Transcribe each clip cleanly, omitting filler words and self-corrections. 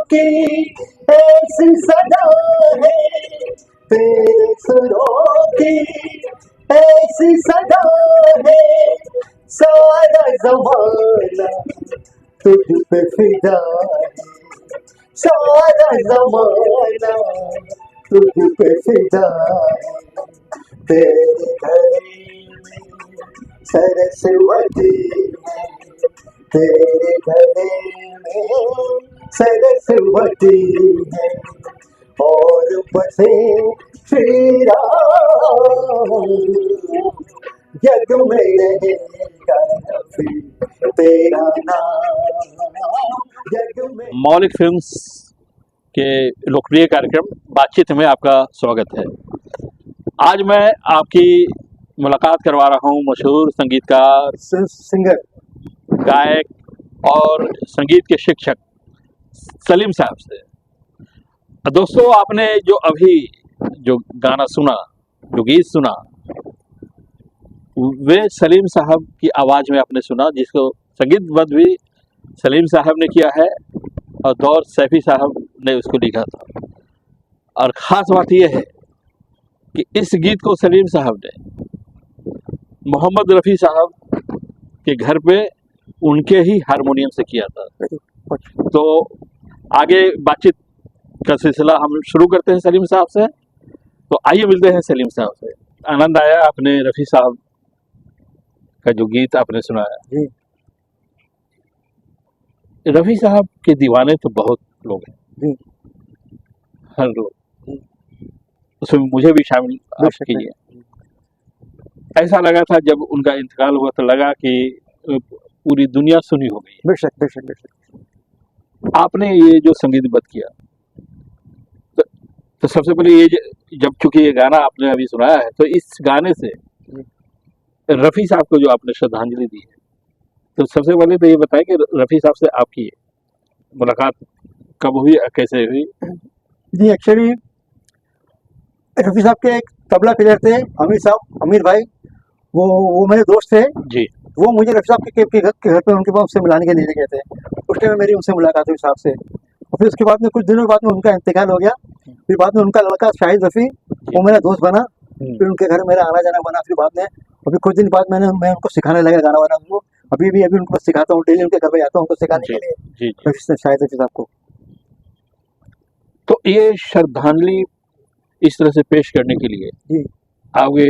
की ऐसी सदा है, तेरे सुरों की ऐसी सदा है, सारा ज़माना तुझ पे फिदा है, सारा ज़माना तुझ पे फिदा है। तेरे गले में सरस्वती है, तेरे गले में सरस्वती है, और बसे श्री राम, जग में रहेगा रफ़ी तेरा नाम, जग में। मौलिक फिल्म्स के लोकप्रिय कार्यक्रम बातचीत में आपका स्वागत है। आज मैं आपकी मुलाकात करवा रहा हूँ मशहूर संगीतकार, सिंगर, गायक और संगीत के शिक्षक सलीम साहब से। दोस्तों, आपने जो अभी जो गाना सुना, जो गीत सुना, वे सलीम साहब की आवाज़ में आपने सुना, जिसको संगीतबद्ध भी सलीम साहब ने किया है और दौर सैफी साहब ने उसको लिखा था। और ख़ास बात यह है कि इस गीत को सलीम साहब ने मोहम्मद रफ़ी साहब के घर पे उनके ही हारमोनियम से किया था। तो आगे बातचीत का सिलसिला हम शुरू करते हैं सलीम साहब से। तो आइए मिलते हैं सलीम साहब से। आनंद आया आपने रफ़ी साहब का जो गीत आपने सुनाया। रफ़ी साहब के दीवाने तो बहुत लोग हैं, हर लोग, उसमें मुझे भी शामिल आप कीजिए। ऐसा लगा था जब उनका इंतकाल हुआ तो लगा कि पूरी दुनिया सुनी हो गई। बेशक बेशक बेशक। आपने ये जो संगीतबद्ध किया, तो सबसे पहले ये जब चूंकि ये गाना आपने अभी सुनाया है, तो इस गाने से रफ़ी साहब को जो आपने श्रद्धांजलि दी है, तो सबसे पहले तो ये बताएं कि रफ़ी साहब से आपकी मुलाकात कब हुई, कैसे हुई? जी, एक्चुअली रफ़ी साहब के एक तबला प्लेयर थे, अमीर साहब, अमीर भाई, वो मेरे दोस्त थे जी। वो मुझे रफ़ी साहब के घर पे उनके पास उससे मिलाने के लिए ले गए थे। उस टाइम मेरी उनसे मुलाकात हुई साहब से, और फिर उसके बाद में कुछ दिनों बाद में उनका इंतकाल हो गया। फिर बाद में उनका लड़का शाहिद रफ़ी, वो मेरा दोस्त बना, फिर उनके घर मेरा आना जाना बना। फिर बाद में अभी कुछ दिन बाद मैं उनको सिखाने लगा गाना वाना। उनको अभी उनको सिखाता हूँ, डेली उनके घर पे जाता हूँ उनको सिखाने के लिए, शाहिद रफ़ी साहब को। तो ये श्रद्धांजलि इस तरह से पेश करने के लिए आगे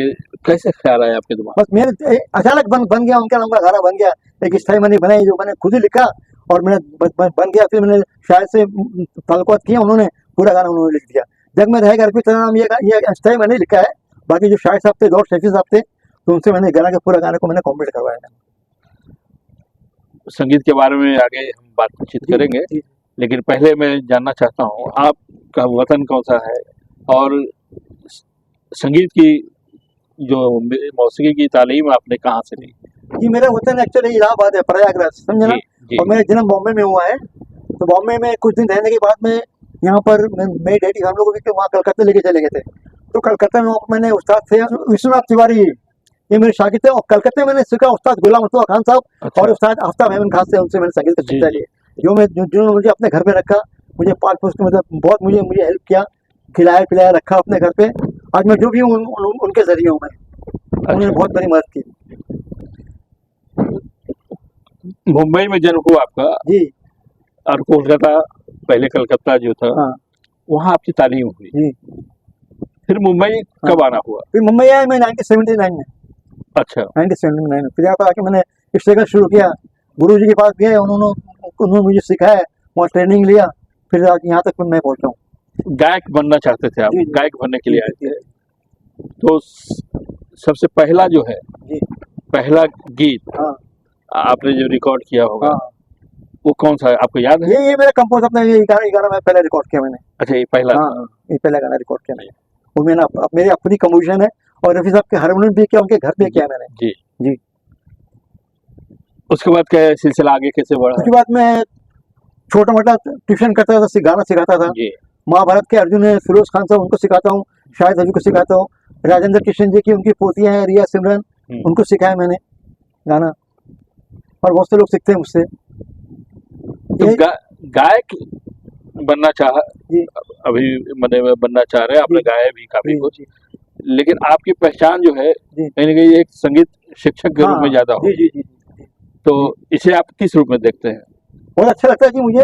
कैसे ख्याल आया आपके दिमाग? बस मेरे अचानक बन गया, उनके नाम का गाना बन गया। एक स्थाई मैंने बनाई जो मैंने खुद ही लिखा और मैंने बन गया। फिर मैंने शायद से ताल्लुकात किया, उन्होंने पूरा गाना उन्होंने लिख दिया। जग में रहेगा रफ़ी तेरा नाम, ये स्थाई मैंने लिखा है। बाकी जो शाहिद साहब थे, दौर सैफी साहब थे, तो उनसे मैंने गाना के पूरा गाने को मैंने कम्प्लीट करवाया। संगीत के बारे में आगे हम बातचीत करेंगे, लेकिन पहले मैं जानना चाहता हूँ आपका वतन कौन सा है और संगीत की जो मौसीकी की तालीम आपने कहाँ से ली? जी, मेरा वतन एक्चुअली इलाहाबाद है, प्रयागराज, समझे ना। और मेरा जन्म बॉम्बे में हुआ है। तो बॉम्बे में कुछ दिन रहने के बाद में यहाँ पर मेरे डैडी हम लोग वहाँ कलकत्ता लेके चले गए थे। तो कलकत्ता में मैंने उस्ताद थे विश्वनाथ तिवारी, ये मेरे शागिर्द थे। और कलकत्ते मैंने सीखा उस्ताद गुलाम मुस्तफा खान साहब और उस्ताद आफ्ताब अहमद खान से, उनसे मैंने संगीत का शिक्षा लिया। जिन्होंने मुझे अपने घर पे रखा, मुझे पाल पोस के मतलब बहुत मुझे हेल्प किया, खिलाया पिलाया रखा अपने घर पे। आज मैं जो भी हूँ उनके जरिए हूँ मैं। उन्होंने बहुत बड़ी मदद की। मुंबई में जन्म हुआ आपका जी, और कोलकाता, पहले कलकत्ता जो था, हाँ, वहाँ आपकी तालीम हुई जी। फिर मुंबई कब आना हुआ? फिर मुंबई आया मैं 1979 में। अच्छा, 1979 में फिर यहाँ पर आके मैंने स्ट्रगल शुरू किया। गुरुजी के पास गए, उन्होंने मुझे सिखाया, वहाँ ट्रेनिंग लिया, फिर यहाँ तक मैं पहुँचा हूँ। गायक बनना चाहते थे आप? गायक बनने के लिए आए थे। तो सबसे पहला जो है, पहला गीत आपने जो रिकॉर्ड किया होगा, वो कौन सा है आपको याद है? ये मेरा कंपोज अपना ये गाना मैं पहले रिकॉर्ड किया मैंने। अच्छा, ये पहला? हाँ, ये पहला गाना रिकॉर्ड किया मैंने। वो मैंने मेरी अपनी कंपोजिशन है और रफ़ी साहब के हारमोनियम भी किया, उनके घर पे किया मैंने। जी जी। उसके बाद क्या सिलसिला आगे कैसे बढ़ा? उसके बाद मैं छोटा मोटा ट्यूशन करता था, गाना सिखाता था। महाभारत के अर्जुन है फिरोज खान साहब, उनको सिखाता हूँ। शाहिद रफ़ी को सिखाता हूँ। राजेंद्र किशन जी की उनकी पोतियाँ हैं रिया सिमरन, उनको सिखाया मैंने गाना। और बहुत से लोग सीखते हैं मुझसे। तो गायक बनना चाह जी अभी मैंने बनना चाह रहे हैं, आपने जी गाया भी काफी जी कुछ, जी लेकिन आपकी पहचान जो है जी कहीं ना कहीं एक संगीत शिक्षक के हाँ रूप में ज्यादा जी होगी। जी जी जी तो जी इसे आप किस रूप में देखते हैं? बहुत अच्छा लगता है जी मुझे।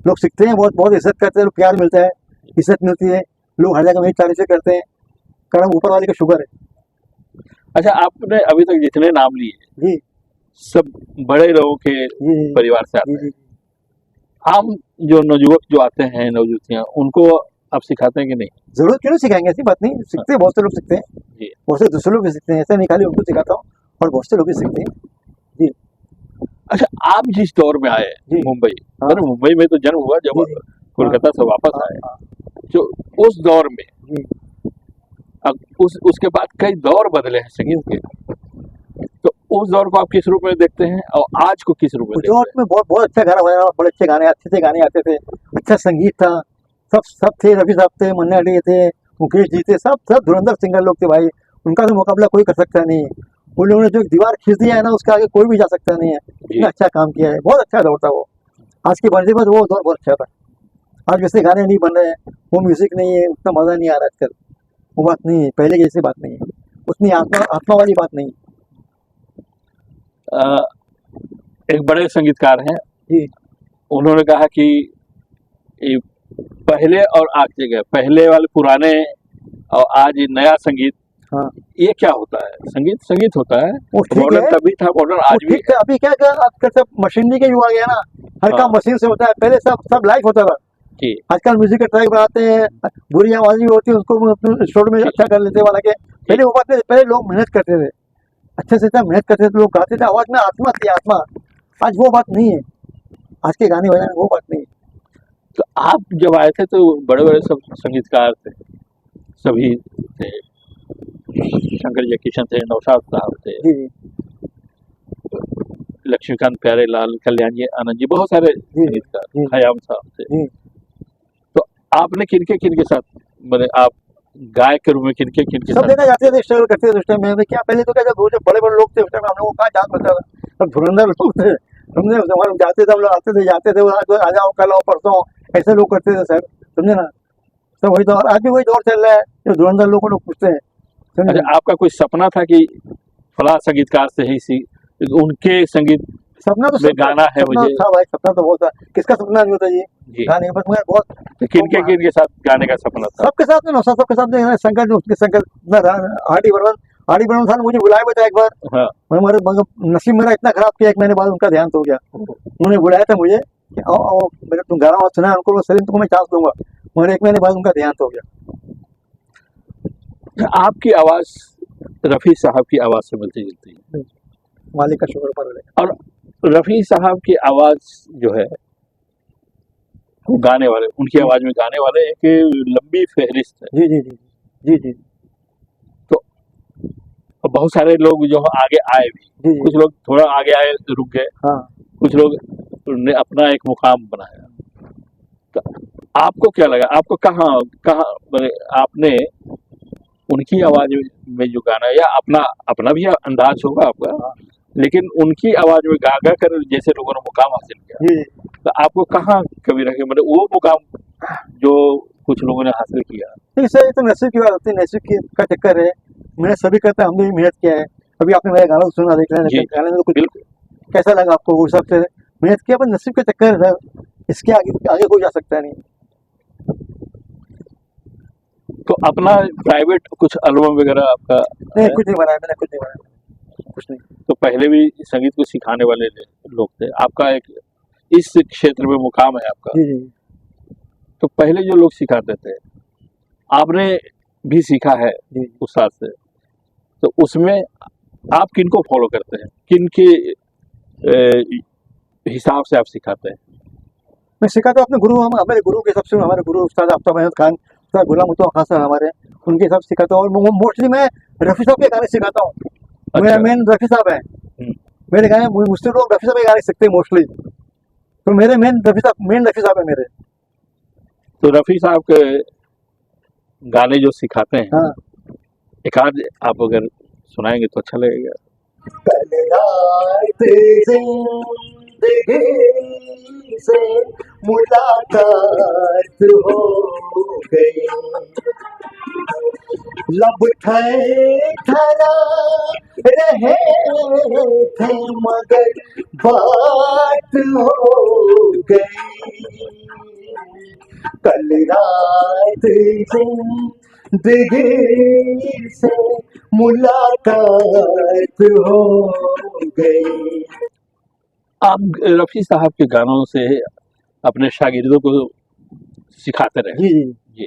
लोग सीखते हैं, बहुत बहुत इज्जत करते हैं, लोग प्यार मिलता है, इज्जत मिलती है, लोग हर जगह मेरी तारीफें करते हैं। करम ऊपर वाले का शुक्र है। अच्छा, आपने अभी तक जितने नाम लिए जी सब बड़े लोगों के जी जी परिवार से जी आते हैं। जी आम जो नवयुवक जो आते हैं, नवयुवतियां, उनको आप सिखाते हैं कि नहीं? जरूर, क्यों नहीं सिखाएंगे, ऐसी बात नहीं, सीखते हैं, बहुत से लोग सीखते हैं, जी। बहुत से दूसरे लोग भी सीखते हैं, ऐसा नहीं खाली उनको सिखाता हूँ, और बहुत से लोग भी सीखते हैं। जी अच्छा, आप जिस दौर में आए जी मुंबई, हाँ मैंने मुंबई में तो जन्म हुआ, जब जी जी कोलकाता से वापस हाँ आए, हाँ जो उस दौर में, जी अब उसके बाद कई दौर बदले हैं संगीत के, तो उस दौर को आप किस रूप में देखते हैं और आज को किस रूप में उस देखते दौर हैं? में बहुत बहुत अच्छा गाना बजा, बड़े अच्छे गाने, अच्छे से गाने आते थे, अच्छा संगीत था, सब सब थे, रफी साहब थे, मन्ना डे थे, मुकेश जी थे, सब सब धुरंधर सिंगर लोग थे भाई। उनका तो मुकाबला कोई कर सकता नहीं है। उन लोगों ने जो दीवार खींच दिया है ना, उसके आगे कोई भी जा सकता नहीं है। जी। इतना अच्छा काम किया है, बहुत अच्छा दौर था वो। आज की बनस्बत वो दौर बहुत अच्छा था। आज वैसे गाने नहीं बन रहे हैं, वो म्यूजिक नहीं है, उतना मजा नहीं आ रहा आजकल, वो बात नहीं है, पहले जैसी बात नहीं है, उतनी आत्मा आत्मा वाली बात नहीं है। अ, एक बड़े संगीतकार हैं, जी उन्होंने कहा कि ये पहले और आज जगह, पहले वाले पुराने और आज ये नया संगीत, हाँ ये क्या होता है? संगीत संगीत होता है, वो ठीक मॉडर्न है, तभी था, मॉडर्न वो आज भी ठीक है। अभी क्या क्या आजकल सब मशीनरी का युग आ गया ना, हर हाँ। काम मशीन से होता है, पहले सब सब लाइव होता था। जी आजकल म्यूजिक का ट्रैक बनाते हैं, बुरी आवाज भी होती है, उसको अपने स्टूडियो में जी अच्छा कर लेते हैं वाला के। पहले वो बात नहीं, पहले लोग मेहनत करते थे, अच्छे से इतना मेहनत करते थे, लोग गाते थे, आवाज में आत्मा थी, आत्मा। आज वो बात नहीं है, आज के गाने बजाने वो बात नहीं है। तो आप जब आए थे तो बड़े बड़े सब संगीतकार थे, सभी थे, शंकर जयकिशन थे, नौशाद साहब थे, जी जी लक्ष्मीकांत प्यारेलाल, कल्याण जी, आनंद जी, बहुत सारे जी संगीतकार, जी खयाम साहब थे। जी तो आपने किनके साथ, मैंने आप गायक के रूप में किनके सब साथ? जगह जाते थे, स्ट्रगल करते थे उस टाइम में। क्या पहले तो क्या, जब वो जो बड़े बड़े लोग थे उस टाइम हम लोगों को कहाँ जान पड़ता था, सब धुरंधर लोग थे, समझे, हम लोग जाते थे, हम लोग आते थे जाते थे, आ जाओ कल आओ परसों, ऐसे लोग करते थे सर, समझे ना। तो वही दौर, आज भी वही दौर चल रहा है, जो धुरंधर लोगों को लोग पूछते हैं, समझे। अच्छा, आपका कोई सपना था कि फला संगीतकार से ही उनके संगीत सपना तो में गाना है सपना मुझे? था भाई, सपना तो बहुत था, किसका सपना नहीं होता ये जी। गाने, बस मगर बहुत तो किनके साथ गाने का सपना था? सबके साथ में नौसा, सबके साथ में शंकर जो उसके शंकर आर डी बर्मन साहब ने मुझे बुलाया हुआ था एक बार। हाँ। मगर नसीब मेरा इतना खराब किया, एक महीने बाद उनका देहांत हो गया। उन्होंने बुलाया था मुझे कि आओ आओ, मेरे तुम गाना वाना सुना है उनको, सलीम तुमको मैं चांस दूंगा, मगर एक महीने बाद उनका देहांत हो गया। आपकी आवाज रफी साहब की आवाज से मिलती जुलती है, मालिक का शुक्र पर रहे। और रफी साहब की आवाज जो है, वो गाने वाले, उनकी आवाज में गाने वाले एक लंबी फहरिस्त है। जी जी जी जी जी तो बहुत सारे लोग जो आगे आए भी, जी कुछ लोग थोड़ा आगे आए रुक गए, हाँ कुछ लोग ने अपना एक मुकाम बनाया। तो आपको क्या लगा, आपको कहाँ कहाँ आपने उनकी आवाज में जो गाना, या अपना भी अंदाज होगा आपका, लेकिन उनकी आवाज में गा गा कर जैसे लोगों ने मुकाम हासिल किया, जी तो आपको कहाँ कभी रखे, मतलब वो मुकाम जो कुछ लोगों ने हासिल किया? ठीक सर, ये तो नसीब की बात होती है, नसीब की का चक्कर है, मेहनत सभी करते हैं, हमने भी मेहनत किया है। अभी आपने मेरा गाना सुना, देख लेना, जी गाने में तो कुछ बिल्कुल। कैसा लगा आपको, वो हिसाब से मेहनत किया, पर नसीब का चक्कर है सर, इसके आगे आगे कोई जा सकता नहीं। तो अपना प्राइवेट कुछ एल्बम वगैरह आपका नहीं, है? कुछ नहीं बनाया मैंने, कुछ नहीं बनाया, कुछ नहीं। तो पहले भी संगीत को सिखाने वाले लोग थे, आपका एक इस क्षेत्र में मुकाम है आपका, जी जी तो पहले जो लोग सिखाते थे, आपने भी सीखा है जी उस साथ से, तो उसमें आप किनको फॉलो करते हैं, किनके हिसाब से आप सिखाते हैं? मैं सिखाता हूँ अपने गुरु, हम हमारे गुरु के हिसाब से, हमारे गुरु उस्ताद आफ्ताब अहमद खान, उस्ताद गुलाम मुस्तफा खान साहब हमारे, उनके हिसाब से सिखाता हूँ। और मोस्टली मैं रफी साहब के गाने सिखाता हूँ। मेरा मेन रफी साहब है, मेरे गाने मुझसे लोग रफी साहब के गाने सीखते हैं मोस्टली, तो मेरे मेन रफी साहब है मेरे। तो रफी साहब के गाने जो सिखाते हैं, हाँ, एक आध आप अगर सुनाएंगे तो अच्छा लगेगा। कल रात जिंदगी से मुलाकात हो गई, लब थरा रहे थे मगर बात हो गई, कल रात जिंदगी से मुलाकात हो गई। आप रफ़ी साहब के गानों से अपने शागिर्दों को सिखाते रहे। जी जी।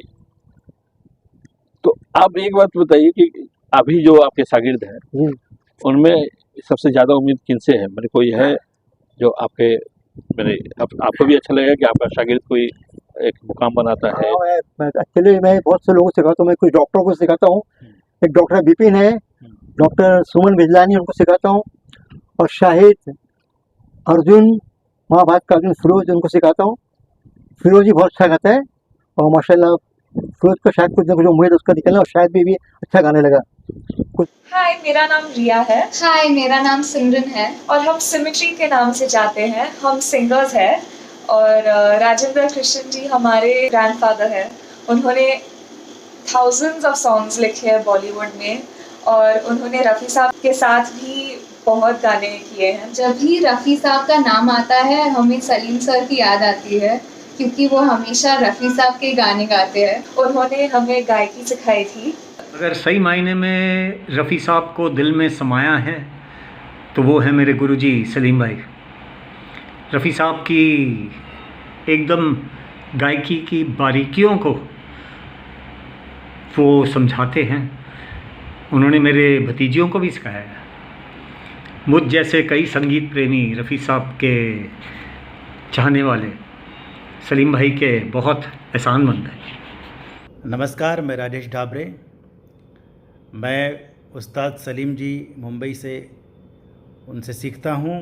तो आप एक बात बताइए कि अभी जो आपके शागिर्द हैं, जी, उनमें सबसे ज़्यादा उम्मीद किनसे है? मेरे कोई है जो आपके आपको भी अच्छा लगेगा कि आपका शागिर्द कोई एक मुकाम बनाता है? हाँ, एक्चुअली मैं बहुत से लोगों को सिखाता हूँ। मैं कुछ डॉक्टरों को सिखाता हूँ। एक डॉक्टर विपिन है, डॉक्टर सुमन बिजलानी, उनको सिखाता हूँ, और शाहिद, अर्जुन, महाभारत का अर्जुन फिरोज, उनको सिखाता हूँ। फिरोज जी बहुत अच्छा गाता है, और माशाल्लाह फिरोज को शायद कुछ ना कुछ उम्मीद उसका निकलना, और शायद भी अच्छा गाने लगा। हाय, मेरा नाम रिया है। हाय, मेरा नाम सिमरन है। और हम सिमेट्री के नाम से जाते हैं। हम सिंगर्स हैं, और राजेंद्र कृष्ण जी हमारे ग्रैंडफादर हैं। उन्होंने थाउजेंड्स ऑफ सॉन्ग्स लिखे हैं बॉलीवुड में, और उन्होंने रफ़ी साहब के साथ भी बहुत गाने किए हैं। जब भी रफ़ी साहब का नाम आता है हमें सलीम सर की याद आती है, क्योंकि वो हमेशा रफ़ी साहब के गाने गाते हैं। उन्होंने हमें गायकी सिखाई थी। अगर सही मायने में रफ़ी साहब को दिल में समाया है तो वो है मेरे गुरुजी सलीम भाई। रफ़ी साहब की एकदम गायकी की बारीकियों को वो समझाते हैं। उन्होंने मेरे भतीजियों को भी सिखाया है। मुझ जैसे कई संगीत प्रेमी रफ़ी साहब के चाहने वाले सलीम भाई के बहुत एहसानमंद हैं। नमस्कार, मैं राजेश ढाबरे। मैं उस्ताद सलीम जी मुंबई से उनसे सीखता हूँ।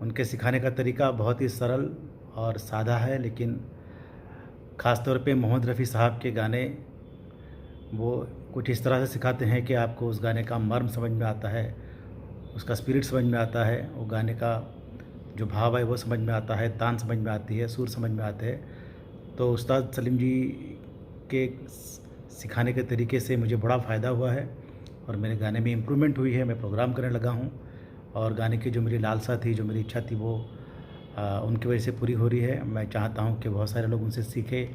उनके सिखाने का तरीका बहुत ही सरल और सादा है, लेकिन ख़ास तौर पे मोहम्मद रफ़ी साहब के गाने वो कुछ इस तरह से सिखाते हैं कि आपको उस गाने का मर्म समझ में आता है, उसका स्पिरिट समझ में आता है, वो गाने का जो भाव है वो समझ में आता है, तान समझ में आती है, सुर समझ में आते हैं। तो उस्ताद सलीम जी के सिखाने के तरीके से मुझे बड़ा फ़ायदा हुआ है, और मेरे गाने में इम्प्रूवमेंट हुई है। मैं प्रोग्राम करने लगा हूँ, और गाने की जो मेरी लालसा थी, जो मेरी इच्छा थी, वो उनकी वजह से पूरी हो रही है। मैं चाहता हूँ कि बहुत सारे लोग उनसे सीखें,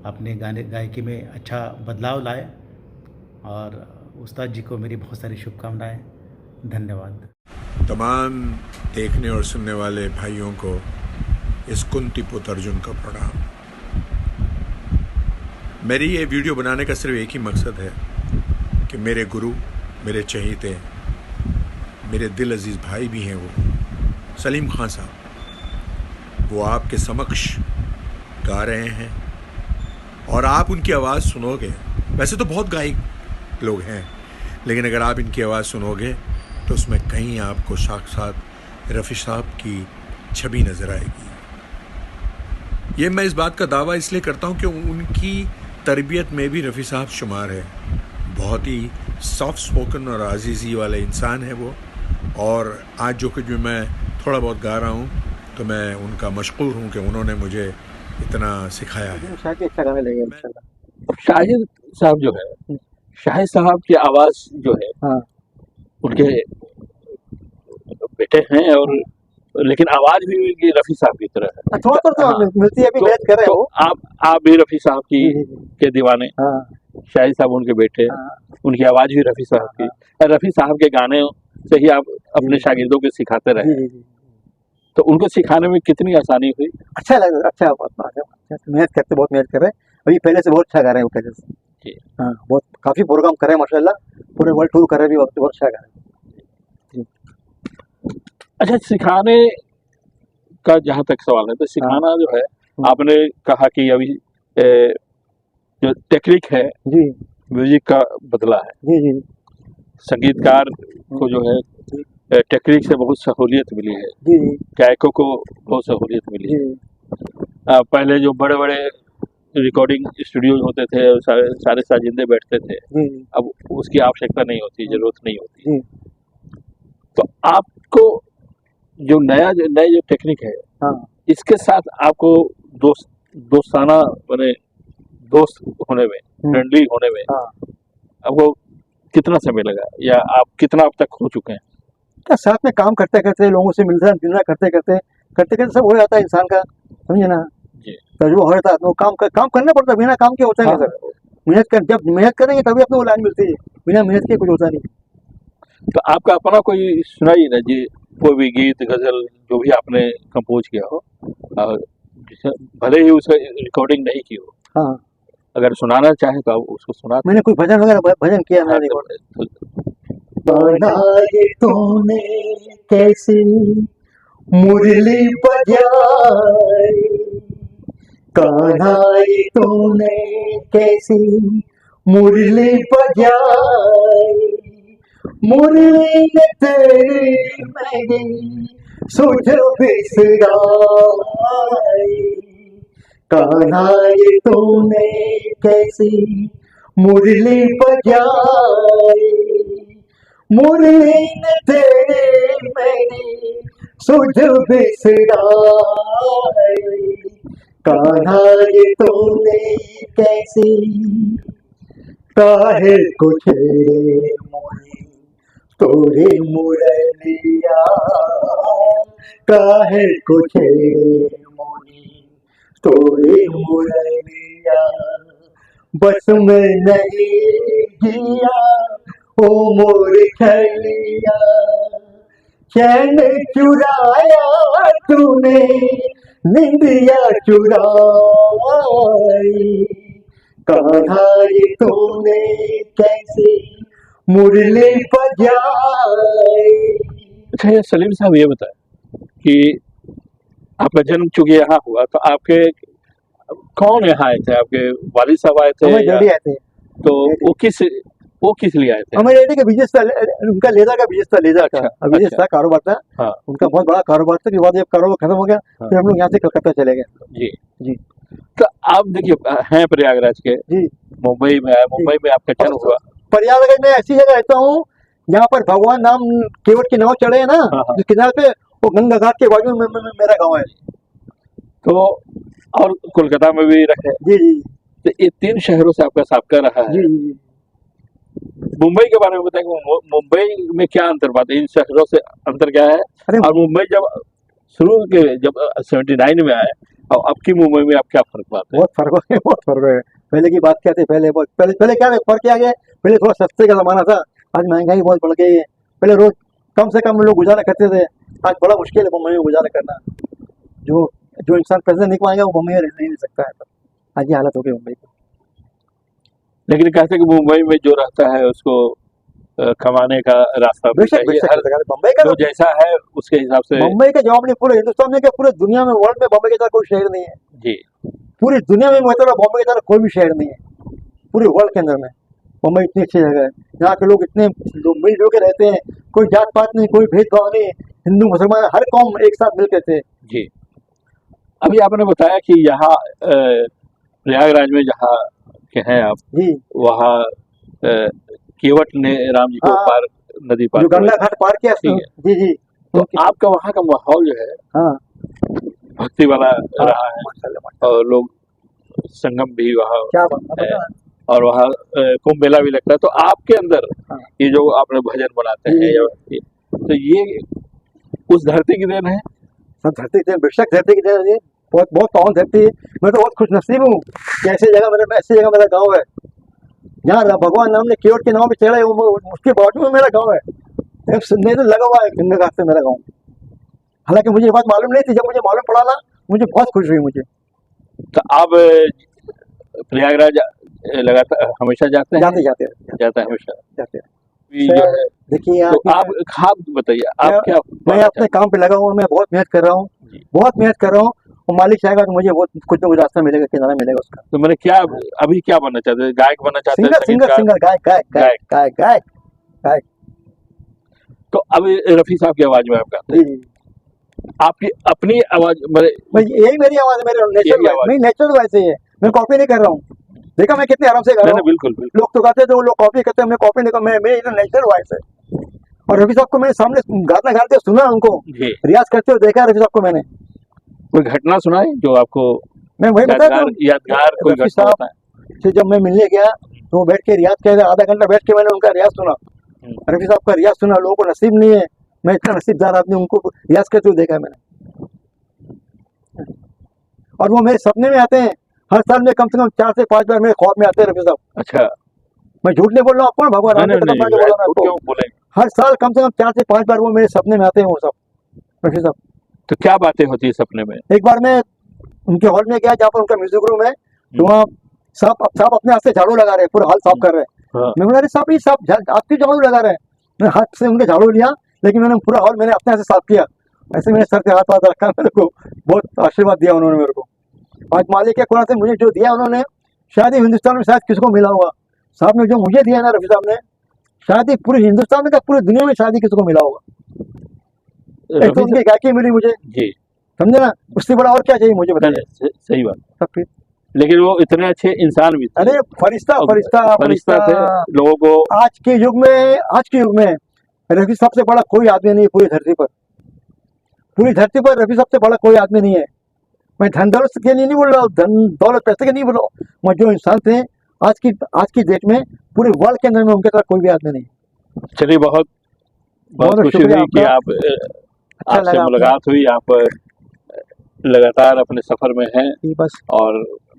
अपने गाने गायकी में अच्छा बदलाव लाए, और उस्ताद जी को मेरी बहुत सारी शुभकामनाएँ। धन्यवाद। तमाम देखने और सुनने वाले भाइयों को इस कुंती पुत्र अर्जुन का प्रणाम। मेरी ये वीडियो बनाने का सिर्फ एक ही मकसद है कि मेरे गुरु, मेरे चहेते, मेरे दिल अजीज़ भाई भी हैं वो सलीम खान साहब, वो आपके समक्ष गा रहे हैं, और आप उनकी आवाज़ सुनोगे। वैसे तो बहुत गायक लोग हैं, लेकिन अगर आप इनकी आवाज़ सुनोगे तो उसमें कहीं आपको साक्षात रफ़ी साहब की छवि नज़र आएगी। ये मैं इस बात का दावा इसलिए करता हूँ कि उनकी तरबियत में भी रफ़ी साहब शुमार है। बहुत ही सॉफ्ट स्पोकन और आजीज़ी वाले इंसान है वो, और आज जो कुछ भी मैं थोड़ा बहुत गा रहा हूँ तो मैं उनका मशकूर हूँ कि उन्होंने मुझे इतना सिखाया है। शायद अच्छा गाने लगे इंशाल्लाह। शाहिद साहब जो है, शाहिद साहब की आवाज़ जो है, हाँ, उनके बेटे हैं, और लेकिन आवाज़ भी रफ़ी साहब की तरह है। थोड़ा तो हाँ, मिलती है, अभी मेहनत कर रहे हैं तो वो। आप भी रफ़ी साहब की जी, जी, जी। के दीवाने। हाँ, शाहिद साहब उनके बेटे, हाँ, उनकी आवाज़ भी रफ़ी साहब की। और रफ़ी साहब के गाने से ही आप अपने शागिर्दों को सिखाते जी, रहे, जी, जी। तो उनको सिखाने में कितनी आसानी हुई? अच्छा लगा, अच्छा मेहनत करते, बहुत मेहनत कर रहे हैं। अभी पहले से बहुत अच्छा गा रहे हैं वो पहले से। जी। हाँ, बहुत काफ़ी प्रोग्राम कर रहे हैं माशाल्लाह, पूरे वर्ल्ड टूर कर रहे हैं, भी बहुत अच्छा गा रहे हैं। अच्छा, सिखाने का जहाँ तक सवाल है, तो सिखाना जो है, आपने कहा कि अभी जो टेक्निक है जी, म्यूजिक का बदला है। जी, जी, संगीतकार को जो है टेक्निक से बहुत सहूलियत मिली है, जी, जी, गायकों को बहुत सहूलियत मिली है। जी, पहले जो बड़े बड़े रिकॉर्डिंग स्टूडियोज होते थे और सारे साजिंदे बैठते थे, जी, अब उसकी आवश्यकता नहीं होती, ज़रूरत नहीं होती। जी। तो आपको जो नए जो टेक्निक है, हाँ इसके साथ आपको दोस्ताना बने दोस्त होने में, फ्रेंडली होने में हाँ। आपको कितना समय लगा, या आप कितना अब तक हो चुके हैं? क्या साथ में काम करते करते, लोगों से मिलना जुलना करते करते सब हो जाता है इंसान का, समझे ना। जी। तजुर्बा हो जाता है, तो काम करना पड़ता है, बिना काम के होता है हाँ। सर। जब मेहनत करेंगे तभी अपने को लाइन मिलती है, बिना मेहनत के कुछ होता नहीं। तो आपका अपना कोई सुनाइए ना जी, कोई भी गीत गजल जो भी आपने कंपोज किया हो, और भले ही उसका रिकॉर्डिंग नहीं की हो, हाँ अगर सुनाना चाहे तो आप उसको सुना। मैंने कोई भजन वगैरह भजन किया मैंने बनाई तूने कैसी मुरली बजाई, कान्हाई तूने कैसी मुरली बजाई, मुरली ने तेरी मेरी सुध बिसराई, कान्हाई तूने कैसी मुरली बजाई, मुरली ने तेरी मेरी सुध बिसराई, कान्हाई तूने कैसी काहे को छेड़े मोरी तोरे मुरलिया, काहे को छेड़े मोरी तोरे मुरलिया, बस में नहीं जिया ओ मोर खलिया, चैन चुराया तूने निंदिया चुराई, कान्हाई तूने कैसी मुरली बजाई। अच्छा, ये सलीम साहब ये बताएं कि आपका जन्म चूंकि यहाँ हुआ, तो आपके कौन यहाँ आए थे? आपके वालिद साहब आए थे? हमारे डैडी आए थे। तो वो किस लिए आए थे? हमारे डैडी का बिजनेस था, उनका लेदर का बिजनेस था, लेदर का बिजनेस था, कारोबार था। हाँ। उनका बहुत बड़ा कारोबार था। कि बाद जब कारोबार खत्म हो गया, फिर हम लोग यहाँ से कलकत्ता चले गए। जी जी। तो आप देखिए हैं प्रयागराज के, जी। मुंबई में आए, मुंबई में आपका जन्म हुआ। प्रयागराज में ऐसी जगह रहता हूँ जहाँ पर भगवान राम केवट की नाव चढ़े है ना, जिस किनारे पे, वो गंगा घाट के बाजू में मेरा गाँव है। तो और कोलकाता में भी रहे। जी जी। तो ये 3 शहरों से आपका साबका रहा है। जी जी। मुंबई के बारे में बताएंगे, मुंबई में क्या अंतर बात है, इन शहरों से अंतर क्या है? और मुंबई जब 79 में आए और अब की मुंबई में आप क्या फर्क पाते हैं? बहुत फर्क है, बहुत फर्क है। पहले की बात क्या थी, पहले क्या फर्क आ गया, पहले थोड़ा सस्ते का जमाना था, आज महंगाई बहुत बढ़ गई है। पहले रोज कम से कम लोग गुजारा करते थे, आज बड़ा मुश्किल है मुंबई में गुजारा करना। जो इंसान पैसे नहीं कमाएगा वो मुंबई में रह नहीं सकता है। आज ये हालत हो गई मुंबई की। लेकिन कहते हैं कि मुंबई में जो रहता है उसको कमाने का रास्ता मुंबई का जो जैसा है उसके हिसाब से। मुंबई का जवाब नहीं पूरे हिंदुस्तान में, क्या पूरे दुनिया में, वर्ल्ड में बम्बई की तरह कोई शहर नहीं है। जी। पूरी दुनिया में मतलब बम्बई की तरह कोई भी शहर नहीं है, पूरे वर्ल्ड के अंदर में। मुंबई इतनी अच्छी जगह है, यहाँ के लोग इतने मिलजुल के रहते हैं, कोई जात पात नहीं, कोई भेदभाव नहीं, हिंदू मुसलमान हर कौम एक साथ मिल के थे। जी। अभी आपने बताया कि यहाँ प्रयागराज में जहाँ के हैं आप, जी, वहाँ केवट ने राम जी को पार, नदी पार, जो गंगा घाट पार किया। जी जी। तो आपका वहाँ का माहौल जो है, हाँ, भक्ति वाला रहा है, और लोग संगम भी वहाँ क्या और वहाँ कुंभ मेला भी लगता है। तो आपके अंदर ये जो आपने भजन बनाते हैं, तो ये उस धरती की देन है? सब धरती की देन, बेशक धरती की देन है। बहुत बहुत पावन धरती है। मैं तो बहुत खुश नसीब हूँ कि ऐसी जगह मेरा गाँव है, जहाँ भगवान राम ने केवट के नाव पे चढ़ा है, उसके बाजू में मेरा गाँव है। नहीं तो लगा हुआ है गंगा घाट से मेरा गाँव। हालांकि मुझे ये बात मालूम नहीं थी, जब मुझे मालूम पड़ा ना, मुझे बहुत खुश हुई मुझे। तो आप प्रयागराज लगातार हमेशा जाते हैं? जाते हैं हमेशा जाते हैं। देखिए तो आप खाद बताइए, आप क्या? मैं अपने काम पे लगा हूँ, मैं बहुत मेहनत कर रहा हूँ, बहुत मेहनत कर रहा हूँ। और मालिक चाहेगा तो मुझे बहुत कुछ ना कुछ रास्ता मिलेगा, किनारा मिलेगा उसका। तो मैंने क्या अभी क्या बनना चाहते हैं? गायक बनना चाहते हैं? सिंगर, गायक। तो अभी रफी साहब की आवाज में आप गाते हैं, आपकी अपनी आवाज, यही मेरी आवाज है, मेरी नेचुरल वॉइस है, मैं कॉपी नहीं कर रहा हूँ। देखा मैं कितने आराम से गा रहा हूँ। बिल्कुल। लोग तो गाते थे, वो लोग कॉपी करते हैं, मैं कॉपी नहीं कर, मैं नेचुरल वॉइस है। और रफी साहब को मैंने सामने गाना गाते सुना उनको, जी। रियाज करते हुए देखा है रफी साहब को मैंने। कोई घटना सुनाए जो आपको मैं वही बता रहा हूँ, यादगार कोई रफी घटना साहब बताएं। से जब मैं मिलने गया तो वो बैठ के रियाज कर आधा घंटा बैठ के मैंने उनका रियाज सुना, रफी साहब का रियाज सुना। लोगों को नसीब नहीं है, मैं इतना नसीबदार आदमी उनको रियाज करते हुए देखा है मैंने। और वो मेरे सपने में आते हैं हर साल में, कम से कम 4 से 5 बार मेरे ख्वाब में आते हैं रफी साहब। अच्छा, मैं झूठ नहीं बोल रहा हूँ, कौन भगवान राम ने कसम खा के बोला मैं आपको। क्यों बोले? हर साल कम से कम 4 से 5 बार वो मेरे सपने में आते हैं वो सब रफी साहब। तो क्या बातें होती है सपने में? एक बार मैं उनके हॉल में गया जहाँ पर उनका म्यूजिक रूम है, तो वहाँ साहब अपने हाथ से झाड़ू लगा रहे हैं, पूरा हॉल साफ कर रहे हैं। हाँ। मैं बोला अरे साहब ये साहब आप क्यों झाड़ू लगा रहे हैं? मैं हाथ से उनके झाड़ू लिया, लेकिन मैंने पूरा हॉल मैंने अपने हाथ से साफ किया। ऐसे मैंने सर के हाथ रखा, मेरे को बहुत आशीर्वाद दिया उन्होंने मेरे को। आज मालिक के कुरान से मुझे जो दिया उन्होंने, शायद ही हिंदुस्तान में शायद किसी को मिला होगा। साहब ने जो मुझे दिया ना रफी साहब ने, शायद ही पूरे हिंदुस्तान में, पूरी दुनिया में शायद ही किसी को मिला होगा। एक तो उनकी गायकी मिली मुझे जी, समझे ना, उससे बड़ा और क्या चाहिए मुझे बताइए। सही बात। सब फिर लेकिन वो इतने अच्छे इंसान भी थे। अरे फरिश्ता थे लोगों को। आज के युग में रफी साहब से बड़ा कोई आदमी नहीं है पूरी धरती पर रफी साहब से बड़ा कोई आदमी नहीं है। मैं धन दौलत के लिए नहीं बोल रहा हूँ, धन दौलत पैसे के नहीं बोल रहा हूँ, मैं जो इंसान थे आज की डेट में पूरे वर्ल्ड के अंदर में उनके साथ कोई भी आदमी नहीं। चलिए, बहुत खुशी हुई कि आपसे मुलाकात हुई। आप लगातार अपने सफर में हैं बस, और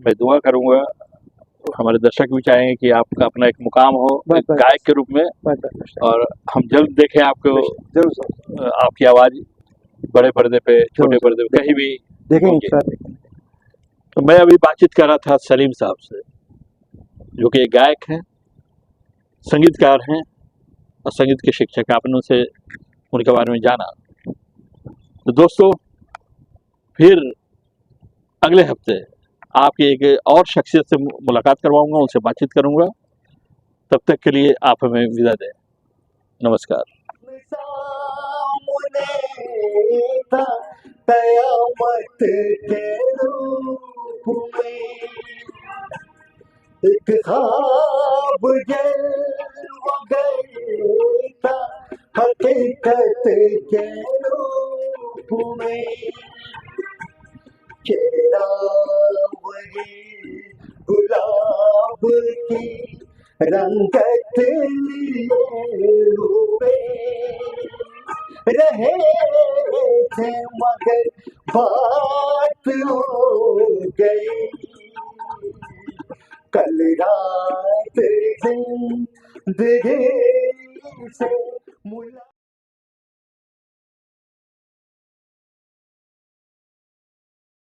मैं दुआ करूंगा, हमारे दर्शक भी चाहेंगे कि आपका अपना एक मुकाम हो गायक के रूप में, और हम जल्द देखें आपको, जरूर आपकी आवाज बड़े पर्दे पे, छोटे पर्दे पे, कहीं भी देखेंगे। तो मैं अभी बातचीत कर रहा था सलीम साहब से, जो कि एक गायक हैं, संगीतकार हैं और संगीत के शिक्षक। आपने उनसे उनके बारे में जाना। तो दोस्तों, फिर अगले हफ्ते आपकी एक और शख्सियत से मुलाकात करवाऊंगा, उनसे बातचीत करूंगा। तब तक के लिए आप हमें विदा दें। नमस्कार। कयामत के रूप में एक ख्वाब जलवा गया, हकीकत के रूप में चेहरा वही गुलाब की रंगत लिए हुए रहे थे, मगर बात हो गई कल रात जिंदगी से मुला